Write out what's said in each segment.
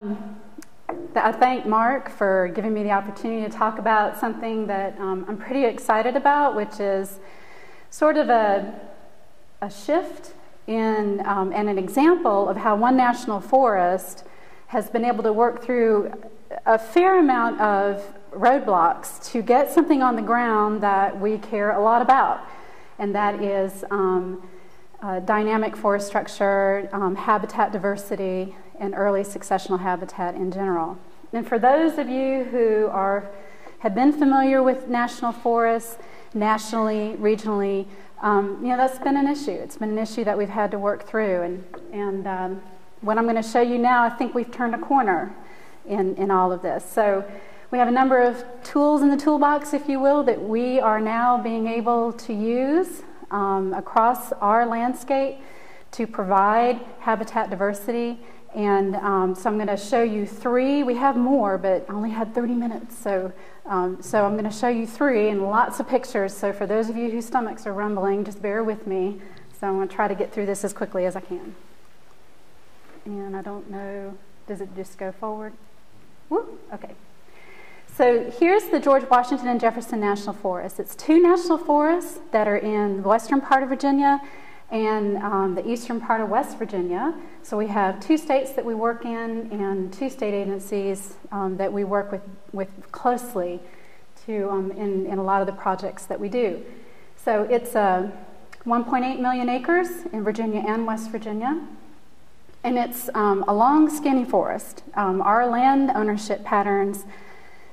I thank Mark for giving me the opportunity to talk about something that I'm pretty excited about, which is sort of a shift in and an example of how one national forest has been able to work through a fair amount of roadblocks to get something on the ground that we care a lot about, and that is dynamic forest structure, habitat diversity, and early successional habitat in general. And for those of you who have been familiar with national forests, nationally, regionally, that's been an issue. It's been an issue that we've had to work through. And what I'm going to show you now, I think we've turned a corner in all of this. So we have a number of tools in the toolbox, if you will, that we are now being able to use across our landscape to provide habitat diversity. And so I'm going to show you three. We have more, but I only had 30 minutes. So I'm going to show you three and lots of pictures. So for those of you whose stomachs are rumbling, just bear with me. So I'm going to try to get through this as quickly as I can. And I don't know, does it just go forward? Woo, okay. So here's the George Washington and Jefferson National Forest. It's two national forests that are in the western part of Virginia and the eastern part of West Virginia. So we have two states that we work in and two state agencies that we work with closely to in a lot of the projects that we do. So it's 1.8 million acres in Virginia and West Virginia, and it's a long, skinny forest. Our land ownership patterns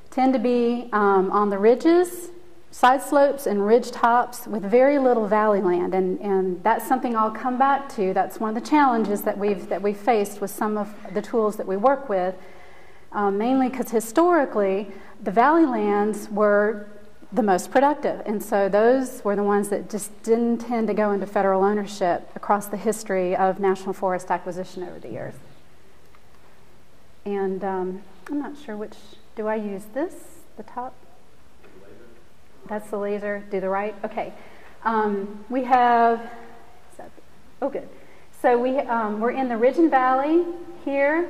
tend to be on the ridges, side slopes, and ridge tops with very little valley land, and that's something I'll come back to. That's one of the challenges that we've faced with some of the tools that we work with, mainly because historically the valley lands were the most productive, and so those were the ones that just didn't tend to go into federal ownership across the history of national forest acquisition over the years. And I'm not sure which, do I use this, the top? That's the laser. Do the right? Okay. We have, oh good. So we're in the Ridge and Valley here,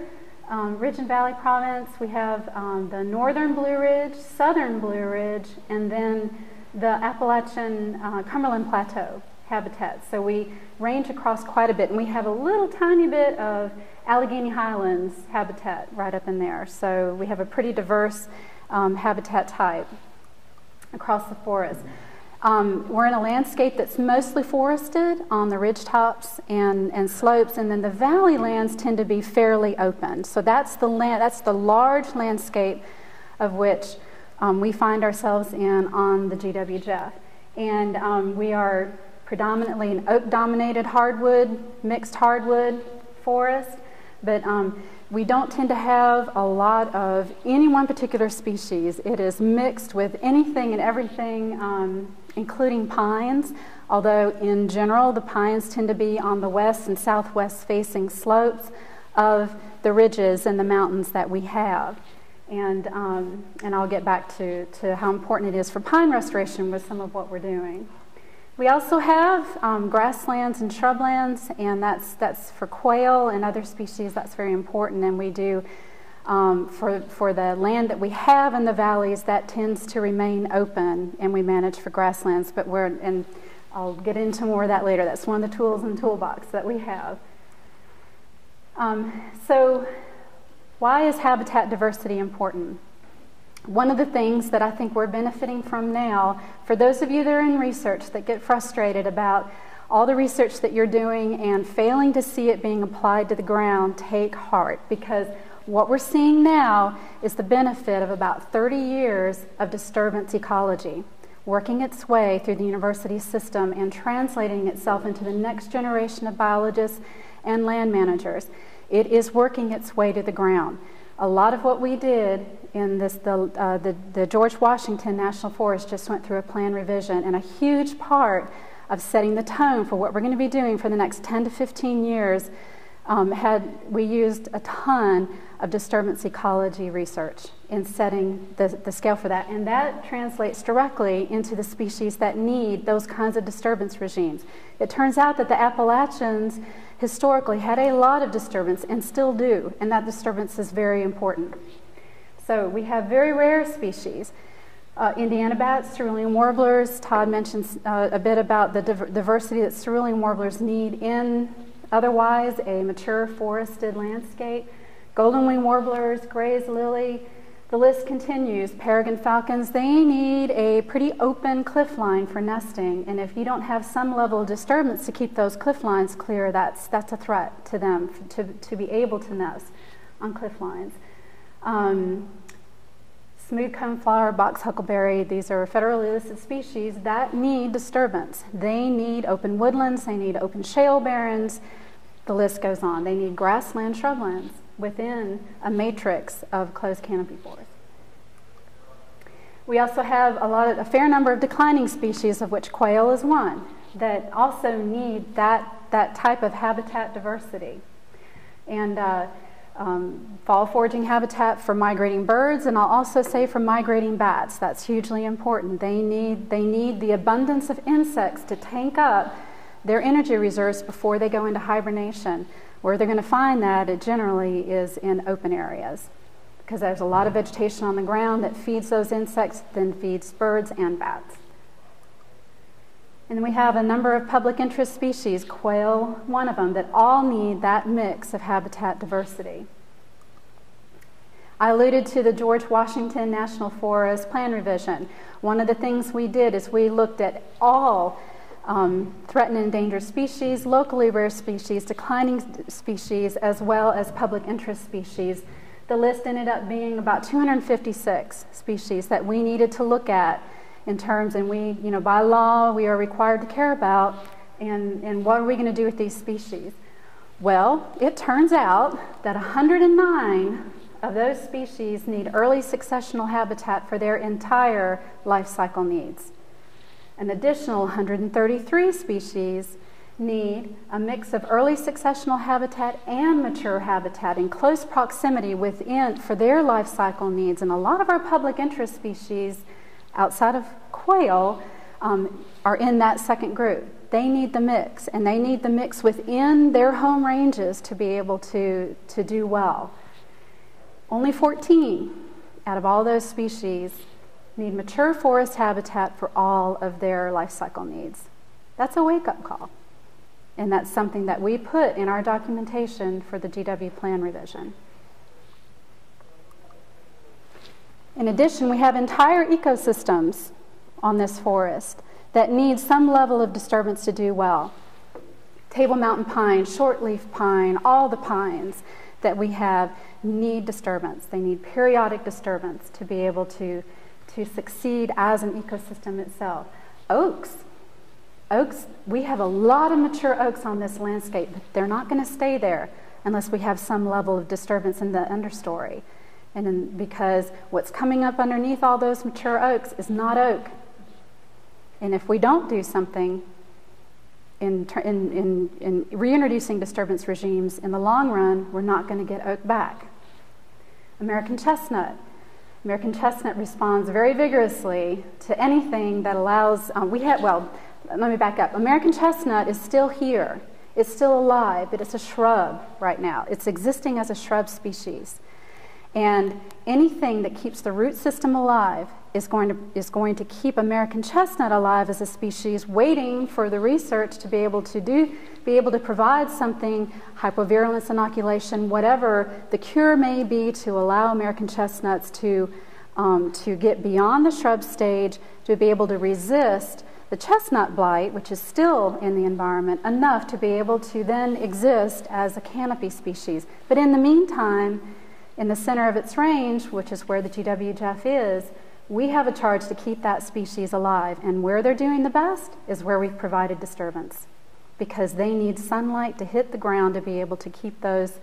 Ridge and Valley province. We have the northern Blue Ridge, southern Blue Ridge, and then the Appalachian Cumberland Plateau habitat. So we range across quite a bit, and we have a little tiny bit of Allegheny Highlands habitat right up in there. So we have a pretty diverse habitat type across the forest. We're in a landscape that's mostly forested on the ridge tops and slopes, and then the valley lands tend to be fairly open. So that's the large landscape of which we find ourselves in on the GW Jeff. And we are predominantly an oak-dominated hardwood, mixed hardwood forest, but we don't tend to have a lot of any one particular species. It is mixed with anything and everything, including pines, although in general the pines tend to be on the west and southwest facing slopes of the ridges and the mountains that we have. And I'll get back to how important it is for pine restoration with some of what we're doing. We also have grasslands and shrublands, and that's for quail and other species. That's very important, and we do for the land that we have in the valleys, that tends to remain open, and we manage for grasslands. But and I'll get into more of that later. That's one of the tools in the toolbox that we have. So why is habitat diversity important? One of the things that I think we're benefiting from now, for those of you that are in research that get frustrated about all the research that you're doing and failing to see it being applied to the ground, take heart, because what we're seeing now is the benefit of about 30 years of disturbance ecology working its way through the university system and translating itself into the next generation of biologists and land managers. It is working its way to the ground. A lot of what we did in the George Washington National Forest just went through a plan revision, and a huge part of setting the tone for what we're going to be doing for the next 10 to 15 years we used a ton of disturbance ecology research in setting the scale for that, and that translates directly into the species that need those kinds of disturbance regimes. It turns out that the Appalachians historically had a lot of disturbance and still do, and that disturbance is very important. So we have very rare species. Indiana bats, cerulean warblers. Todd mentions a bit about the diversity that cerulean warblers need in otherwise a mature forested landscape. Golden wing warblers, Gray's lily, the list continues. Peregrine falcons, they need a pretty open cliff line for nesting, and if you don't have some level of disturbance to keep those cliff lines clear, that's a threat to them to be able to nest on cliff lines. Smooth cone flower, box huckleberry, these are federally listed species that need disturbance. They need open woodlands, they need open shale barrens, the list goes on. They need grassland shrublands within a matrix of closed canopy forest. We also have a fair number of declining species, of which quail is one, that also need that type of habitat diversity. And fall foraging habitat for migrating birds, and I'll also say for migrating bats. That's hugely important. They need the abundance of insects to tank up their energy reserves before they go into hibernation. Where they're going to find that, it generally is in open areas, because there's a lot of vegetation on the ground that feeds those insects, then feeds birds and bats. And we have a number of public interest species, quail one of them, that all need that mix of habitat diversity. I alluded to the George Washington National Forest plan revision. One of the things we did is we looked at all threatened and endangered species, locally rare species, declining species, as well as public interest species. The list ended up being about 256 species that we needed to look at in terms, and we, by law, we are required to care about, and what are we going to do with these species? Well, it turns out that 109 of those species need early successional habitat for their entire life cycle needs. An additional 133 species need a mix of early successional habitat and mature habitat in close proximity for their life cycle needs. And a lot of our public interest species outside of quail are in that second group. They need the mix, and they need the mix within their home ranges to be able to do well. Only 14 out of all those species need mature forest habitat for all of their life cycle needs. That's a wake-up call, and that's something that we put in our documentation for the GW plan revision. In addition, we have entire ecosystems on this forest that need some level of disturbance to do well. Table mountain pine, shortleaf pine, all the pines that we have need disturbance. They need periodic disturbance to be able to succeed as an ecosystem itself. Oaks, we have a lot of mature oaks on this landscape, but they're not going to stay there unless we have some level of disturbance in the understory. And then, because what's coming up underneath all those mature oaks is not oak. And if we don't do something in reintroducing disturbance regimes in the long run, we're not going to get oak back. American chestnut responds very vigorously to anything that allows, let me back up. American chestnut is still here. It's still alive, but it's a shrub right now. It's existing as a shrub species. And anything that keeps the root system alive is going to keep American chestnut alive as a species, waiting for the research to be able to provide something, hypovirulence inoculation, whatever the cure may be, to allow American chestnuts to get beyond the shrub stage, to be able to resist the chestnut blight, which is still in the environment, enough to be able to then exist as a canopy species. But in the meantime, in the center of its range, which is where the GWJF is, we have a charge to keep that species alive. And where they're doing the best is where we've provided disturbance, because they need sunlight to hit the ground to be able to keep those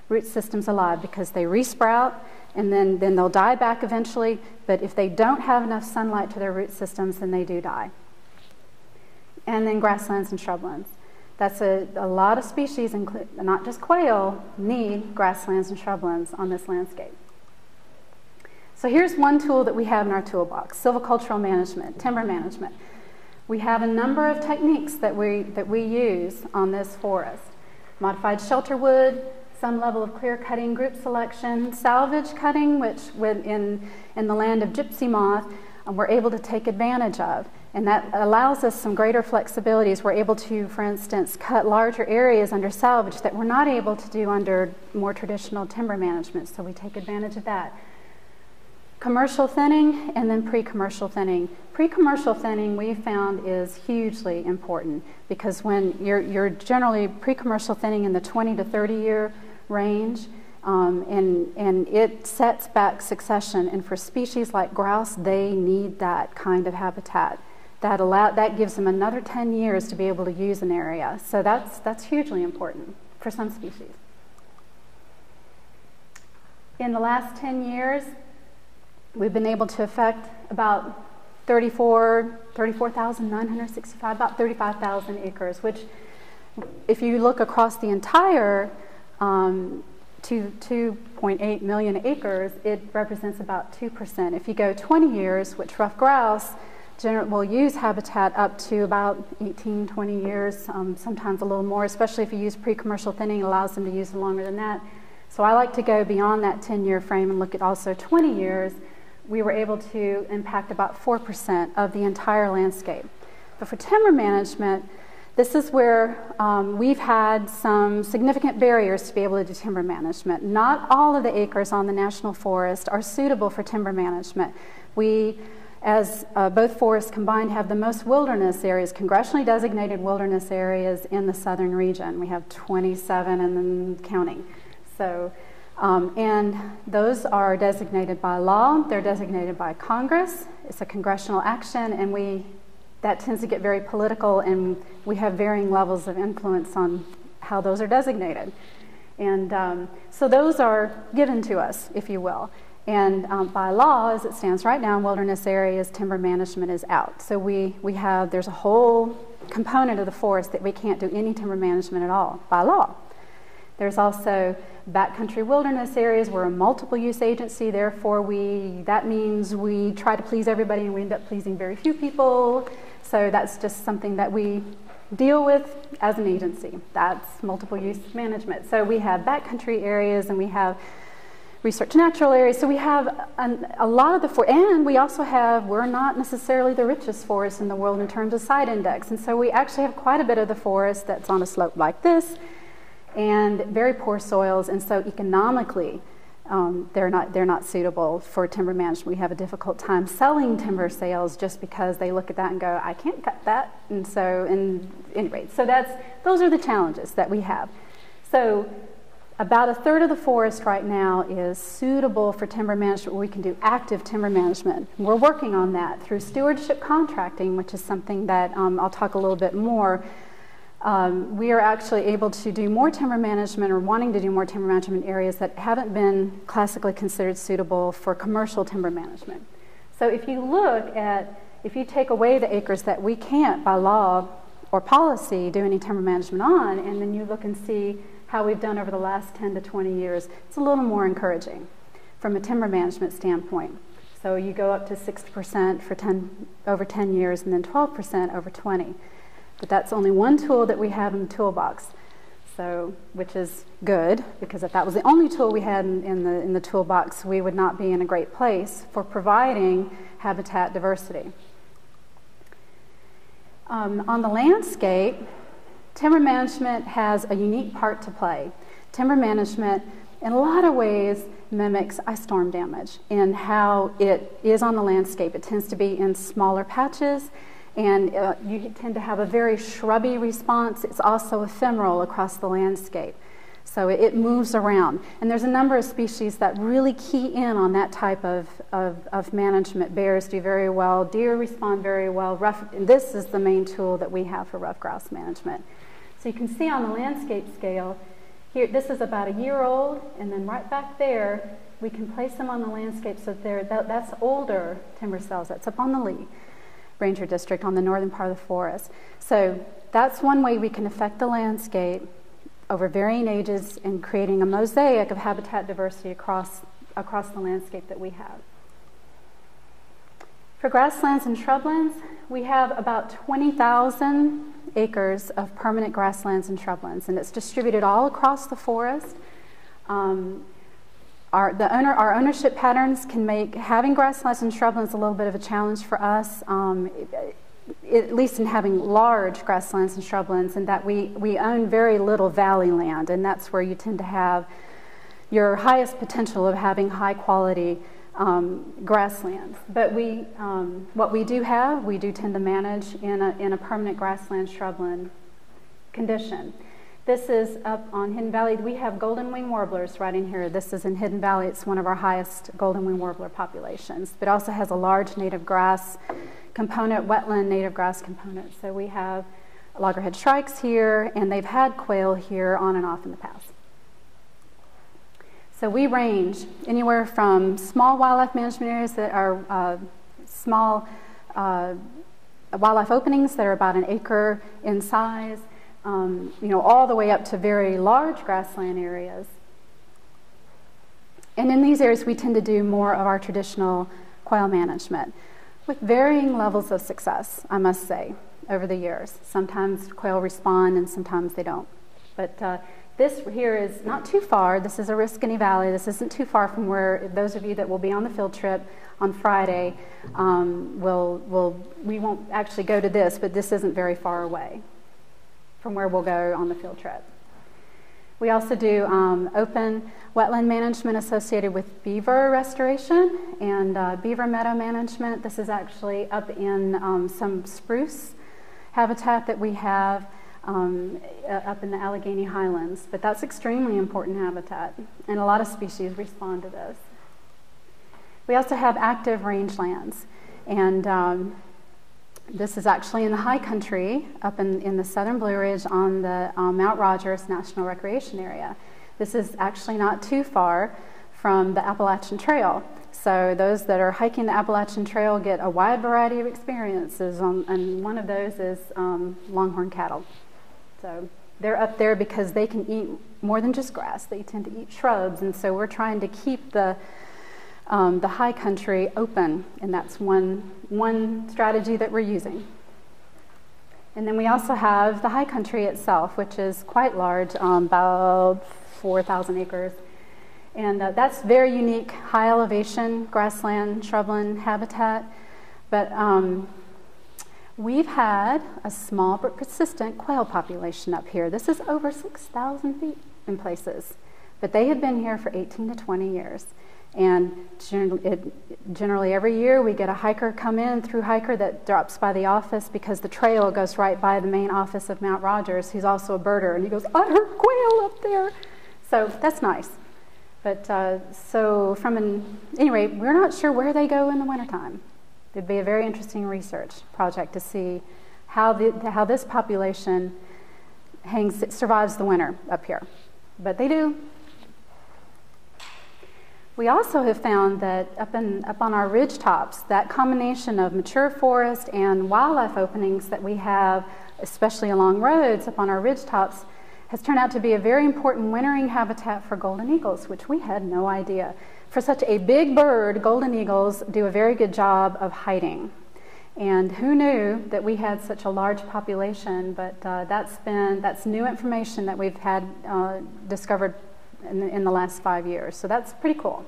root systems alive, because they resprout and then they'll die back eventually. But if they don't have enough sunlight to their root systems, then they do die. And then grasslands and shrublands. That's a lot of species, not just quail, need grasslands and shrublands on this landscape. So here's one tool that we have in our toolbox: silvicultural management, timber management. We have a number of techniques that we use on this forest. modified shelter wood, some level of clear cutting, group selection, salvage cutting, which in the land of gypsy moth, we're able to take advantage of. And that allows us some greater flexibilities. We're able to, for instance, cut larger areas under salvage that we're not able to do under more traditional timber management, so we take advantage of that. Commercial thinning and then pre-commercial thinning. Pre-commercial thinning we found is hugely important because when you're generally pre-commercial thinning in the 20 to 30 year range, and it sets back succession. And for species like grouse, they need that kind of habitat. That gives them another 10 years to be able to use an area. So that's hugely important for some species. In the last 10 years, we've been able to affect about 34,965, about 35,000 acres, which if you look across the entire 2.8 million acres, it represents about 2%. If you go 20 years, which rough grouse will use habitat up to about 18, 20 years, sometimes a little more, especially if you use pre-commercial thinning, it allows them to use it longer than that. So I like to go beyond that 10-year frame and look at also 20 years. We were able to impact about 4% of the entire landscape. But for timber management, this is where we've had some significant barriers to be able to do timber management. Not all of the acres on the National Forest are suitable for timber management. We, as both forests combined, have the most wilderness areas, congressionally designated wilderness areas in the southern region. We have 27 and then counting. So, and those are designated by law, they're designated by Congress, it's a congressional action, and that tends to get very political, and we have varying levels of influence on how those are designated. And so those are given to us, if you will. And by law, as it stands right now in wilderness areas, timber management is out. So there's a whole component of the forest that we can't do any timber management at all, by law. There's also backcountry wilderness areas. We're a multiple use agency, therefore that means we try to please everybody and we end up pleasing very few people. So that's just something that we deal with as an agency. That's multiple use management. So we have backcountry areas and we have research natural areas. So we have a lot of the forest, and we also we're not necessarily the richest forest in the world in terms of site index. And so we actually have quite a bit of the forest that's on a slope like this, and very poor soils, and so economically they're not suitable for timber management. We have a difficult time selling timber sales just because they look at that and go, I can't cut that. And anyway, so those are the challenges that we have. So about a third of the forest right now is suitable for timber management, where we can do active timber management. We're working on that through stewardship contracting, which is something that I'll talk a little bit more. We are actually able to do more timber management, or wanting to do more timber management in areas that haven't been classically considered suitable for commercial timber management. So if you take away the acres that we can't by law or policy do any timber management on, and then you look and see how we've done over the last 10 to 20 years, it's a little more encouraging from a timber management standpoint. So you go up to 6% for over 10 years and then 12% over 20. But that's only one tool that we have in the toolbox, which is good, because if that was the only tool we had in the toolbox, we would not be in a great place for providing habitat diversity. On the landscape, timber management has a unique part to play. Timber management, in a lot of ways, mimics ice storm damage in how it is on the landscape. It tends to be in smaller patches, and you tend to have a very shrubby response. It's also ephemeral across the landscape. So it moves around. And there's a number of species that really key in on that type of management. Bears do very well, deer respond very well. And this is the main tool that we have for rough grouse management. So you can see on the landscape scale, here, this is about a year old, and then right back there, we can place them on the landscape. So that's older timber cells. That's up on the Lee Ranger District on the northern part of the forest. So that's one way we can affect the landscape over varying ages and creating a mosaic of habitat diversity across the landscape that we have. For grasslands and shrublands, we have about 20,000 acres of permanent grasslands and shrublands, and it's distributed all across the forest. Our ownership patterns can make having grasslands and shrublands a little bit of a challenge for us, at least in having large grasslands and shrublands, and that we own very little valley land, and that's where you tend to have your highest potential of having high quality grasslands. But what we do have, we do tend to manage in a permanent grassland shrubland condition. This is up on Hidden Valley. We have golden wing warblers right in here. This is in Hidden Valley. It's one of our highest golden wing warbler populations, but also has a large native grass component, wetland native grass component. So we have loggerhead shrikes here, and they've had quail here on and off in the past. So we range anywhere from small wildlife management areas that are small wildlife openings that are about an acre in size, all the way up to very large grassland areas. And in these areas, we tend to do more of our traditional quail management with varying levels of success, I must say, over the years. Sometimes quail respond and sometimes they don't. But this here is not too far. This is Oriskany Valley. This isn't too far from where those of you that will be on the field trip on Friday we won't actually go to this, but this isn't very far away from where we'll go on the field trip. We also do open wetland management associated with beaver restoration and beaver meadow management. This is actually up in some spruce habitat that we have up in the Allegheny Highlands, but that's extremely important habitat, and a lot of species respond to this. We also have active rangelands, and this is actually in the high country up in the southern Blue Ridge on the Mount Rogers National Recreation Area. This is actually not too far from the Appalachian Trail. So those that are hiking the Appalachian Trail get a wide variety of experiences, and one of those is longhorn cattle. So they're up there because they can eat more than just grass. They tend to eat shrubs, and so we're trying to keep the high country open, and that's one strategy that we're using. And then we also have the high country itself, which is quite large, about 4,000 acres. And that's very unique, high elevation grassland, shrubland habitat. But we've had a small but persistent quail population up here. This is over 6,000 feet in places, but they have been here for 18 to 20 years. And generally every year we get a hiker come in, through hiker that drops by the office because the trail goes right by the main office of Mount Rogers. He's also a birder, and he goes, I heard quail up there. So that's nice. But anyway, we're not sure where they go in the wintertime. It'd be a very interesting research project to see how this population survives the winter up here. But they do. We also have found that up on our ridge tops, that combination of mature forest and wildlife openings that we have, especially along roads up on our ridge tops, has turned out to be a very important wintering habitat for golden eagles, which we had no idea. For such a big bird, golden eagles do a very good job of hiding. And who knew that we had such a large population, but that's new information that we've had discovered in the last 5 years. So that's pretty cool.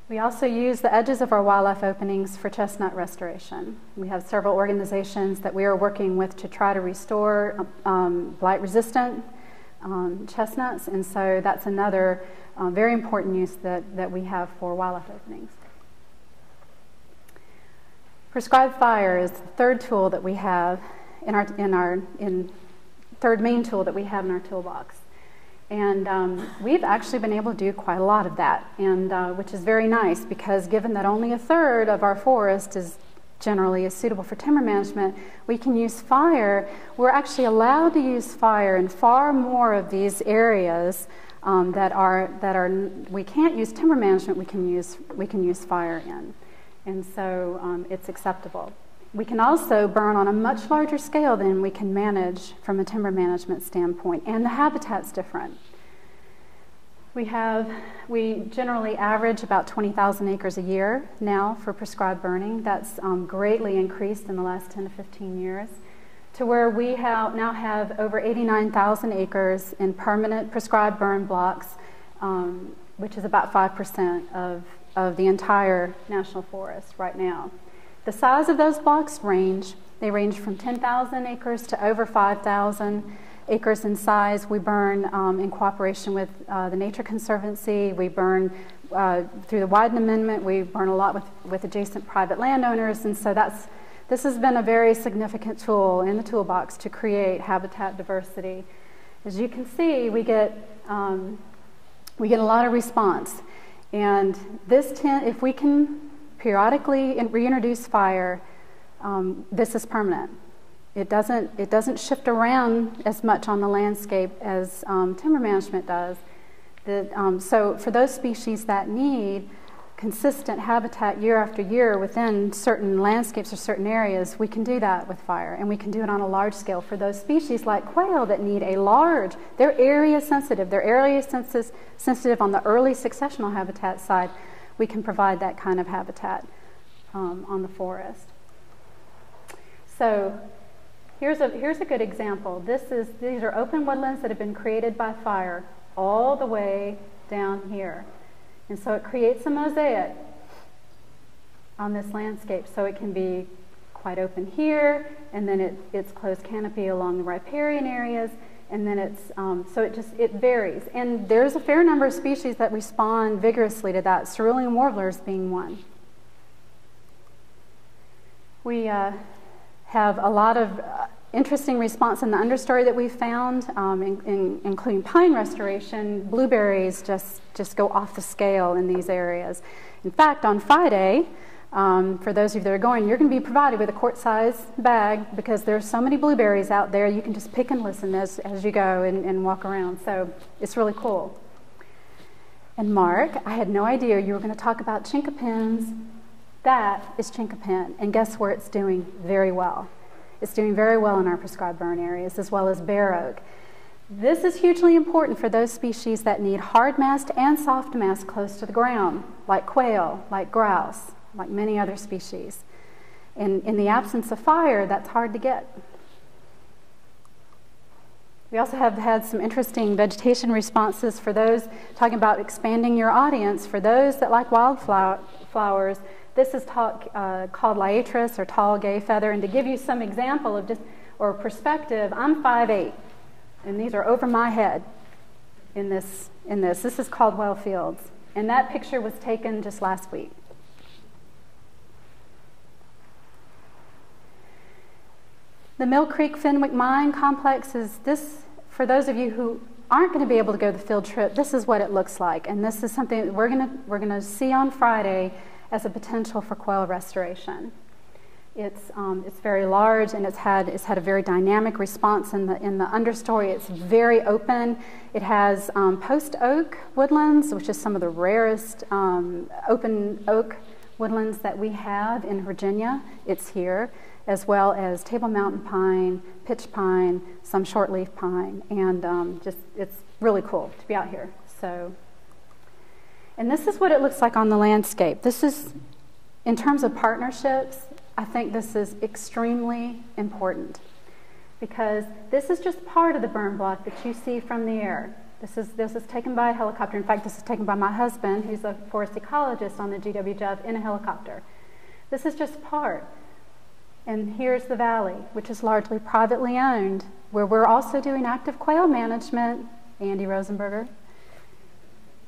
We also use the edges of our wildlife openings for chestnut restoration. We have several organizations that we are working with to try to restore blight-resistant chestnuts, and so that's another very important use that we have for wildlife openings. Prescribed fire is the third tool that we have third main tool that we have in our toolbox. And we've actually been able to do quite a lot of that, and which is very nice, because given that only a third of our forest is suitable for timber management, we can use fire. We're actually allowed to use fire in far more of these areas that we can't use timber management. We can use fire in, and so it's acceptable. We can also burn on a much larger scale than we can manage from a timber management standpoint, and the habitat's different. We generally average about 20,000 acres a year now for prescribed burning. That's greatly increased in the last 10 to 15 years, to where we now have over 89,000 acres in permanent prescribed burn blocks, which is about 5% of the entire national forest right now. The size of those blocks range. They range from 10,000 acres to over 5,000 acres in size. We burn in cooperation with the Nature Conservancy. We burn through the Wyden Amendment. We burn a lot with adjacent private landowners, and so this has been a very significant tool in the toolbox to create habitat diversity. As you can see, we get a lot of response, and if we can periodically reintroduce fire, this is permanent. It doesn't shift around as much on the landscape as timber management does. So for those species that need consistent habitat year after year within certain landscapes or certain areas, we can do that with fire, and we can do it on a large scale. For those species like quail that need they're area sensitive. They're area sensitive on the early successional habitat side. We can provide that kind of habitat on the forest. So here's a good example. These are open woodlands that have been created by fire all the way down here. And so it creates a mosaic on this landscape. So it can be quite open here, and then it's closed canopy along the riparian areas, and then it varies. And there's a fair number of species that respond vigorously to that, cerulean warblers being one. We have a lot of interesting response in the understory that we've found, including pine restoration. Blueberries just go off the scale in these areas. In fact, on Friday, for those of you that are going, you're going to be provided with a quart-size bag because there's so many blueberries out there. You can just pick and listen as you go and walk around. So it's really cool. And Mark, I had no idea you were going to talk about Chinquapins. That is Chinquapin, and guess where it's doing very well? It's doing very well in our prescribed burn areas, as well as bare oak. This is hugely important for those species that need hard mast and soft mast close to the ground, like quail, like grouse, like many other species. In the absence of fire, that's hard to get. We also have had some interesting vegetation responses for those talking about expanding your audience. For those that like wildflowers, this is called liatris, or tall gay feather. And to give you some example of or perspective, I'm 5'8", and these are over my head in this. This is Caldwell Fields, and that picture was taken just last week. The Mill Creek Fenwick Mine Complex is this. For those of you who aren't going to be able to go the field trip, this is what it looks like, and this is something that we're going to see on Friday as a potential for quail restoration. It's very large, and it's had a very dynamic response in the understory. It's very open. It has post oak woodlands, which is some of the rarest open oak woodlands that we have in Virginia. It's here, as well as table mountain pine, pitch pine, some shortleaf pine, and it's really cool to be out here. And this is what it looks like on the landscape. This is, in terms of partnerships, I think this is extremely important, because this is just part of the burn block that you see from the air. This is taken by a helicopter. In fact, this is taken by my husband, who's a forest ecologist on the GWJF, in a helicopter. This is just part. And here's the valley, which is largely privately owned, where we're also doing active quail management, Andy Rosenberger,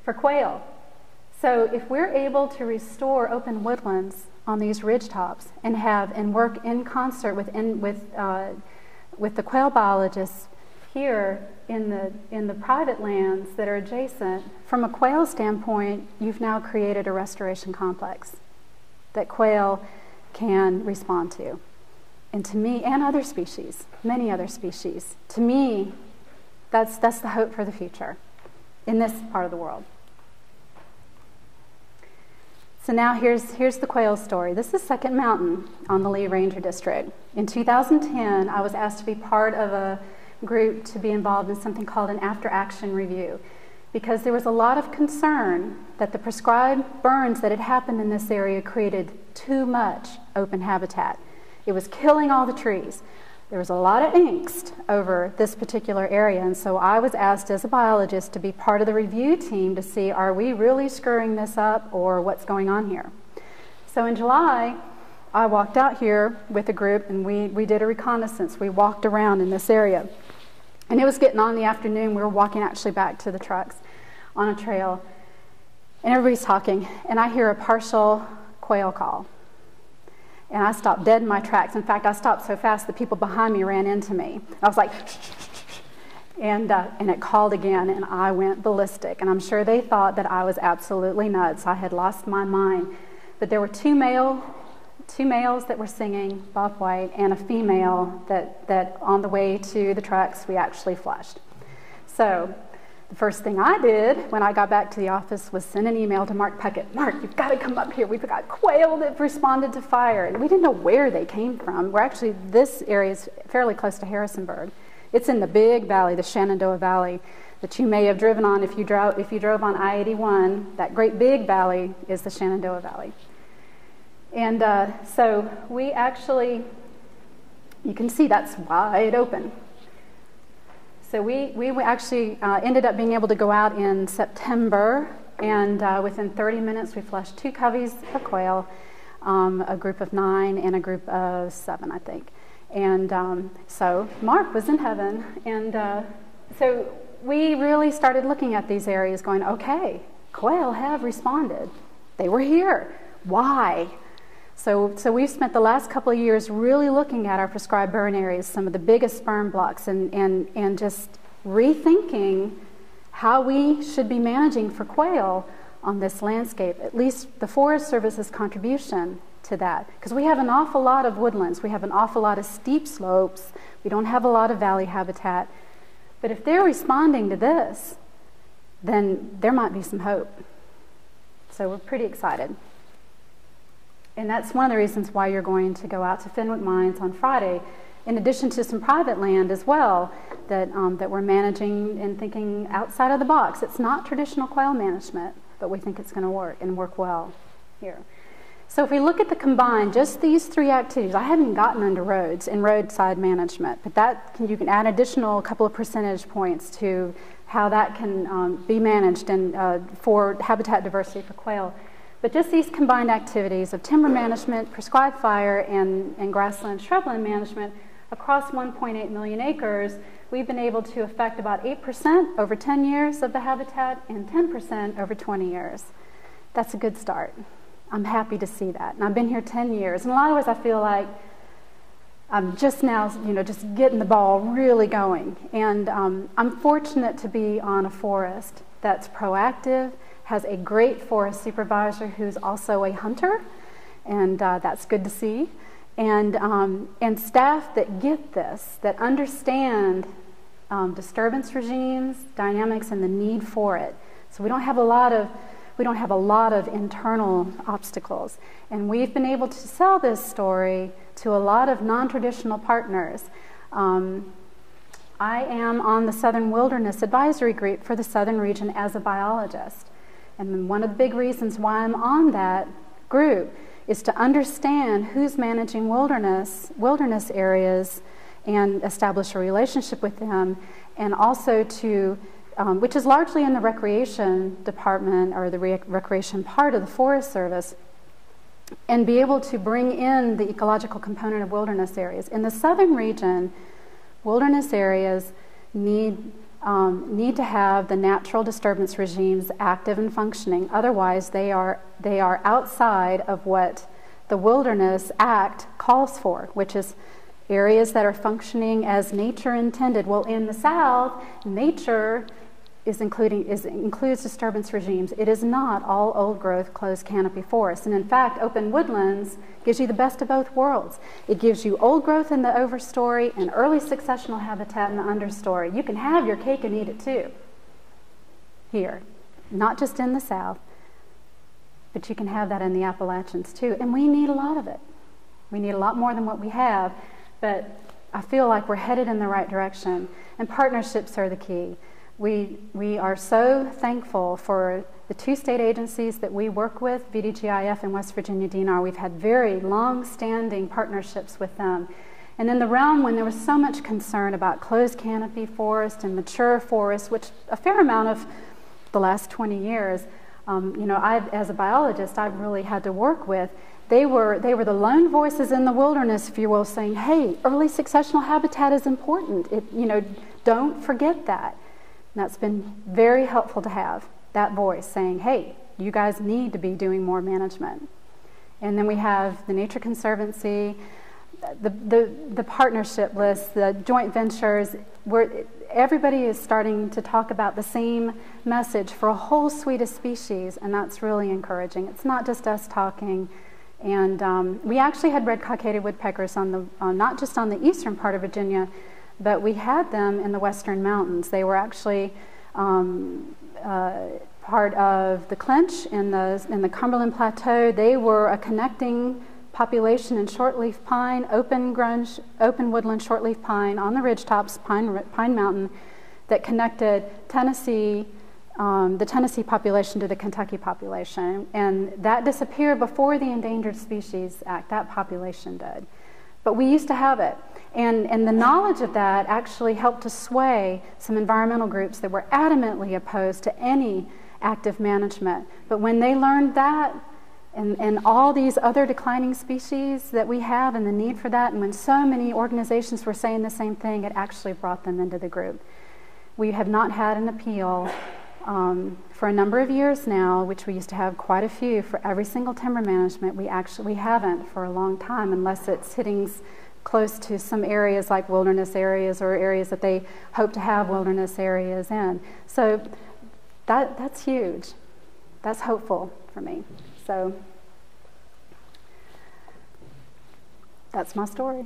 for quail. So if we're able to restore open woodlands on these ridge tops and work in concert with the quail biologists here in the private lands that are adjacent, from a quail standpoint, you've now created a restoration complex that quail can respond to. And to me, and other species, many other species, to me, that's the hope for the future in this part of the world. So now here's the quail story. This is Second Mountain on the Lee Ranger District. In 2010, I was asked to be part of a group to be involved in something called an after-action review. because there was a lot of concern that the prescribed burns that had happened in this area created too much open habitat. It was killing all the trees. There was a lot of angst over this particular area, and so I was asked as a biologist to be part of the review team to see, are we really screwing this up or what's going on here? So in July, I walked out here with a group and we did a reconnaissance. We walked around in this area. And it was getting on in the afternoon. We were walking actually back to the trucks on a trail. And everybody's talking, and I hear a partial quail call. And I stopped dead in my tracks. In fact, I stopped so fast the people behind me ran into me. I was like, shh, shh, shh, shh. And it called again, and I went ballistic. And I'm sure they thought that I was absolutely nuts. I had lost my mind. But there were two males that were singing, Bobwhite, and a female that on the way to the trucks we actually flushed. So the first thing I did when I got back to the office was send an email to Mark Puckett. Mark, you've got to come up here. We've got quail that responded to fire. And we didn't know where they came from. This area is fairly close to Harrisonburg. It's in the big valley, the Shenandoah Valley, that you may have driven on if you drove on I-81. That great big valley is the Shenandoah Valley. And so we actually, you can see that's wide open. So we actually ended up being able to go out in September, and within 30 minutes we flushed 2 coveys of quail, a group of 9 and a group of 7, I think. And so Mark was in heaven, and so we really started looking at these areas going, okay, quail have responded. They were here. Why? So we've spent the last couple of years really looking at our prescribed burn areas, some of the biggest sperm blocks, and just rethinking how we should be managing for quail on this landscape, at least the Forest Service's contribution to that. Because we have an awful lot of woodlands, we have an awful lot of steep slopes, we don't have a lot of valley habitat. But if they're responding to this, then there might be some hope. So we're pretty excited. And that's one of the reasons why you're going to go out to Fenwick Mines on Friday, in addition to some private land as well that we're managing and thinking outside of the box. It's not traditional quail management, but we think it's going to work and work well here. So if we look at the combined, just these 3 activities, I haven't gotten into roads and roadside management, but you can add additional couple of percentage points to how that can be managed and for habitat diversity for quail. But just these combined activities of timber management, prescribed fire, and grassland shrubland management across 1.8 million acres, we've been able to affect about 8% over 10 years of the habitat and 10% over 20 years. That's a good start. I'm happy to see that. And I've been here 10 years. In a lot of ways, I feel like I'm just now, just getting the ball really going. And I'm fortunate to be on a forest that's proactive, has a great forest supervisor who's also a hunter, and that's good to see. And staff that get this, that understand disturbance regimes, dynamics, and the need for it. So we don't have a lot of internal obstacles. And we've been able to sell this story to a lot of non-traditional partners. I am on the Southern Wilderness Advisory Group for the Southern region as a biologist. And one of the big reasons why I'm on that group is to understand who's managing wilderness areas and establish a relationship with them, and also to, which is largely in the recreation department or the recreation part of the Forest Service, and be able to bring in the ecological component of wilderness areas. In the southern region, wilderness areas need to have the natural disturbance regimes active and functioning. Otherwise, they are outside of what the Wilderness Act calls for, which is areas that are functioning as nature intended. Well, in the South, nature includes disturbance regimes. It is not all old growth, closed canopy forests. And in fact, open woodlands gives you the best of both worlds. It gives you old growth in the overstory and early successional habitat in the understory. You can have your cake and eat it too here, not just in the South, but you can have that in the Appalachians too. And we need a lot of it. We need a lot more than what we have, but I feel like we're headed in the right direction, and partnerships are the key. We are so thankful for the 2 state agencies that we work with, VDGIF and West Virginia DNR. We've had very long-standing partnerships with them. And in the realm when there was so much concern about closed canopy forest and mature forest, which a fair amount of the last 20 years, as a biologist, I've really had to work with. They were the lone voices in the wilderness, if you will, saying, hey, early successional habitat is important. Don't forget that. And that's been very helpful to have, that voice saying, hey, you guys need to be doing more management. And then we have the Nature Conservancy, the partnership list, the joint ventures, where everybody is starting to talk about the same message for a whole suite of species, and that's really encouraging. It's not just us talking. And we actually had red-cockaded woodpeckers not just on the eastern part of Virginia, but we had them in the western mountains. They were actually part of the Clinch in the Cumberland Plateau. They were a connecting population in shortleaf pine, open woodland shortleaf pine on the ridgetops, Pine Mountain, that connected Tennessee, the Tennessee population to the Kentucky population. And that disappeared before the Endangered Species Act. That population did. But we used to have it. And the knowledge of that actually helped to sway some environmental groups that were adamantly opposed to any active management. But when they learned that, and all these other declining species that we have and the need for that, and when so many organizations were saying the same thing, it actually brought them into the group. We have not had an appeal for a number of years now, which we used to have quite a few for every single timber management. We haven't for a long time, unless it's hitting close to some areas like wilderness areas or areas that they hope to have wilderness areas in. So that's huge. That's hopeful for me. So that's my story.